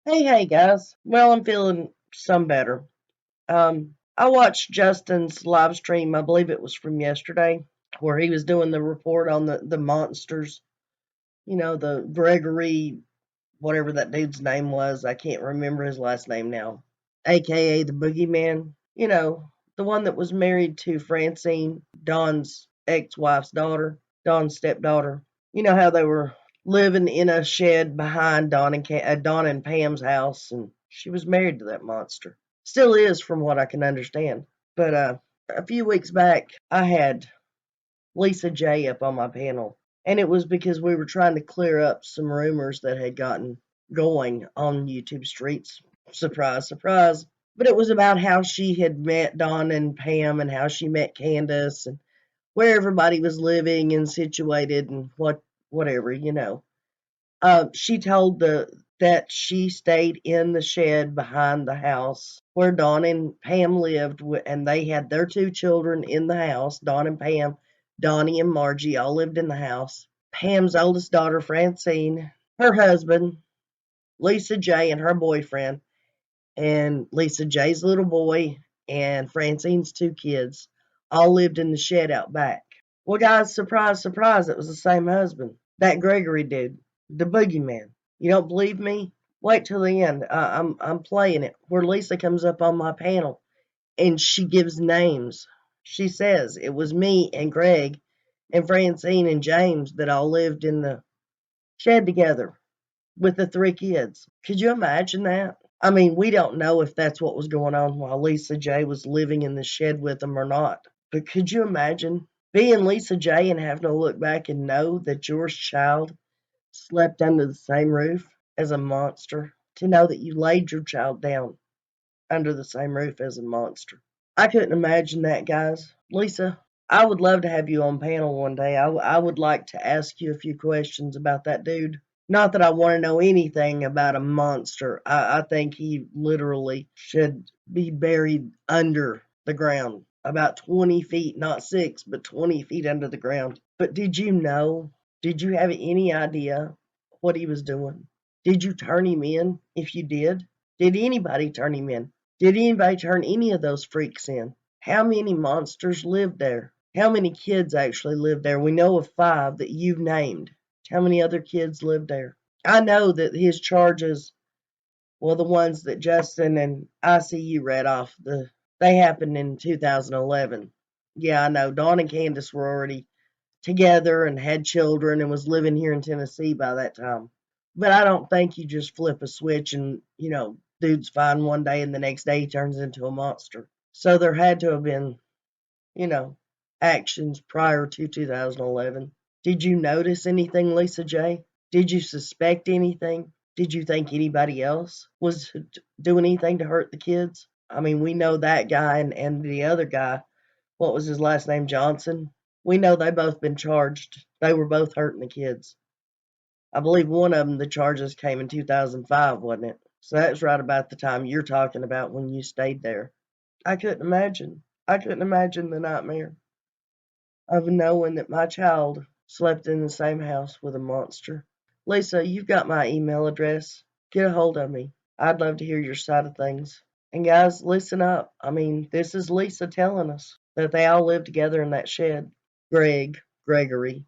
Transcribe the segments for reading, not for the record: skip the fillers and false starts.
Hey, guys. Well, I'm feeling some better. I watched Justin's live stream. I believe it was from yesterday, where he was doing the report on the monsters. The Gregory, whatever that dude's name was. I can't remember his last name now. AKA the Boogeyman. The one that was married to Francine, Don's ex-wife's daughter, Don's stepdaughter. You know how they were living in a shed behind Don and Pam's house, and she was married to that monster. Still is, from what I can understand. But a few weeks back, I had Lisa J up on my panel, and it was because we were trying to clear up some rumors that had gotten going on YouTube streets. Surprise, surprise. But it was about how she had met Don and Pam, and how she met Candace, and where everybody was living and situated, and whatever. She told that she stayed in the shed behind the house where Don and Pam lived, and they had their two children in the house. Don and Pam, Donnie and Margie, all lived in the house. Pam's oldest daughter, Francine, her husband, Lisa J, and her boyfriend, and Lisa J's little boy, and Francine's two kids, all lived in the shed out back. Well, guys, surprise, surprise, it was the same husband. That Gregory dude, the boogeyman. You don't believe me? Wait till the end. I'm playing it where Lisa comes up on my panel and she gives names. She says it was me and Greg and Francine and James that all lived in the shed together with the three kids. Could you imagine that? I mean, we don't know if that's what was going on while Lisa J was living in the shed with them or not. But could you imagine being Lisa J and having to look back and know that your child slept under the same roof as a monster? To know that you laid your child down under the same roof as a monster. I couldn't imagine that, guys. Lisa, I would love to have you on panel one day. I would like to ask you a few questions about that dude. Not that I want to know anything about a monster. I think he literally should be buried under the ground. About 20 feet, not 6, but 20 feet under the ground. But did you know? Did you have any idea what he was doing? Did you turn him in? If you did anybody turn him in? Did anybody turn any of those freaks in? How many monsters lived there? How many kids actually lived there? We know of 5 that you've named. How many other kids lived there? I know that his charges, well, the ones that Justin and ICU read off, they happened in 2011. Yeah, I know. Dawn and Candace were already together and had children and was living here in Tennessee by that time. But I don't think you just flip a switch and, dude's fine one day and the next day he turns into a monster. So there had to have been, you know, actions prior to 2011. Did you notice anything, Lisa J? Did you suspect anything? Did you think anybody else was doing anything to hurt the kids? I mean, we know that guy and the other guy, what was his last name, Johnson? We know they both been charged. They were both hurting the kids. I believe one of them, the charges came in 2005, wasn't it? So that's right about the time you're talking about when you stayed there. I couldn't imagine. I couldn't imagine the nightmare of knowing that my child slept in the same house with a monster. Lisa, you've got my email address. Get a hold of me. I'd love to hear your side of things. And guys, listen up. I mean, this is Lisa telling us that they all live together in that shed. Gregory,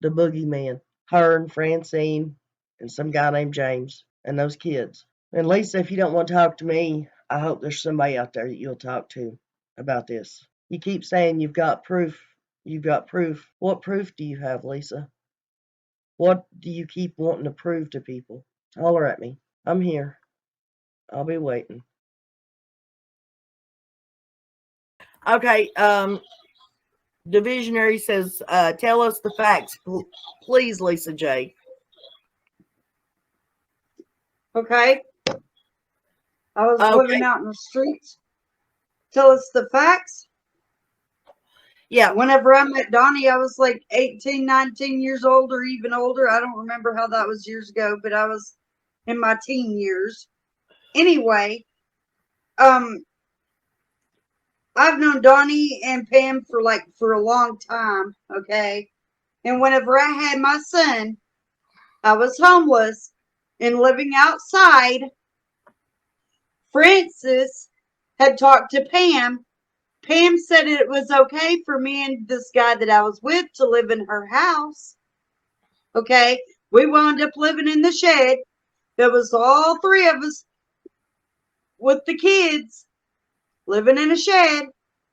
the boogeyman, her and Francine, and some guy named James, and those kids. And Lisa, if you don't want to talk to me, I hope there's somebody out there that you'll talk to about this. You keep saying you've got proof. You've got proof. What proof do you have, Lisa? What do you keep wanting to prove to people? Holler at me. I'm here. I'll be waiting. Okay, the visionary says, tell us the facts, please, Lisa J. Okay. I was living out in the streets. Tell us the facts. Yeah. Whenever I met Donnie, I was like 18, 19 years old or even older. I don't remember how that was years ago, but I was in my teen years. Anyway, I've known Donnie and Pam for a long time, okay? And whenever I had my son, I was homeless and living outside, Francis had talked to Pam. Pam said it was okay for me and this guy that I was with to live in her house. Okay, we wound up living in the shed. There was all three of us with the kids living in a shed.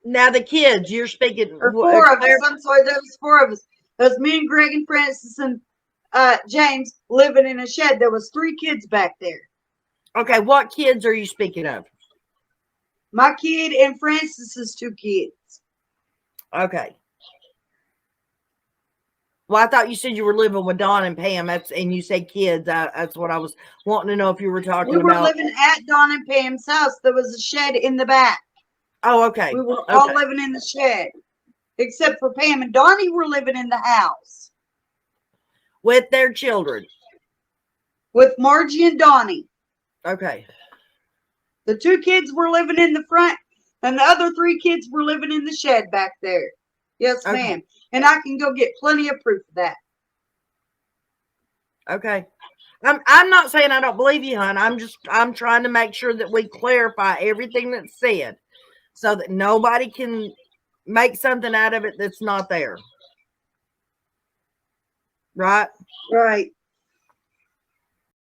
Now the kids, you're speaking. Or four of us. I'm sorry, there was four of us. There was me and Greg and Francis and James living in a shed. There was three kids back there. Okay, what kids are you speaking of? My kid and Francis's two kids. Okay. Well, I thought you said you were living with Don and Pam. And you said kids. That's what I was wanting to know if you were talking about. We were living at Don and Pam's house. There was a shed in the back. Oh, okay. We were all living in the shed, except for Pam and Donnie were living in the house with their children. With Margie and Donnie. Okay. The two kids were living in the front, and the other three kids were living in the shed back there. Yes, ma'am. And I can go get plenty of proof of that. Okay. I'm not saying I don't believe you, hon. I'm trying to make sure that we clarify everything that's said so that nobody can make something out of it that's not there. Right? Right.